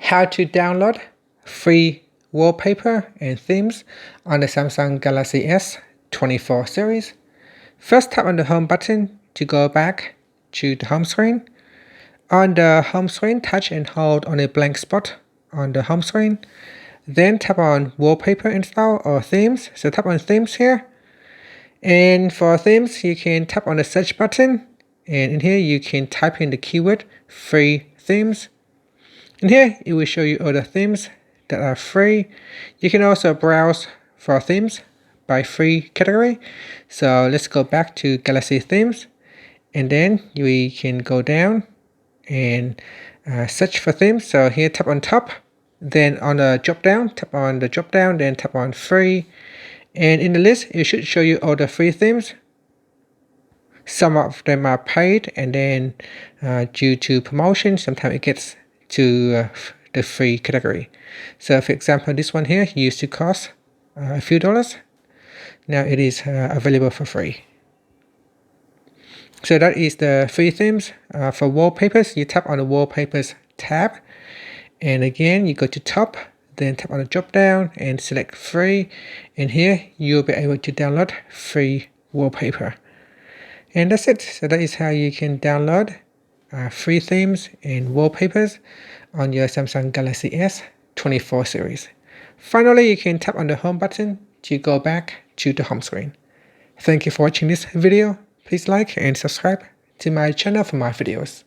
how to download free wallpaper and themes on the Samsung Galaxy S24 series. First, tap on the home button to go back to the home screen. On the home screen, touch and hold on a blank spot on the home screen. Then tap on wallpaper install or themes. So tap on themes here. And for themes, you can tap on the search button. And in here, you can type in the keyword free themes. In here, it will show you all the themes that are free. You can also browse for themes by free category. So let's go back to Galaxy themes. And then we can go down and search for themes. So here, tap on top. Then on the drop down, tap on the drop down, then tap on free. And in the list, it should show you all the free themes. Some of them are paid, and then due to promotion, sometimes it gets to the free category. So for example, this one here used to cost a few dollars. Now it is available for free. So that is the free themes. For wallpapers, you tap on the wallpapers tab. And again, you go to top, then tap on the drop down and select free. And here you'll be able to download free wallpaper. And that's it. So that is how you can download free themes and wallpapers on your Samsung Galaxy S24 series. Finally, you can tap on the home button to go back to the home screen. Thank you for watching this video. Please like and subscribe to my channel for more videos.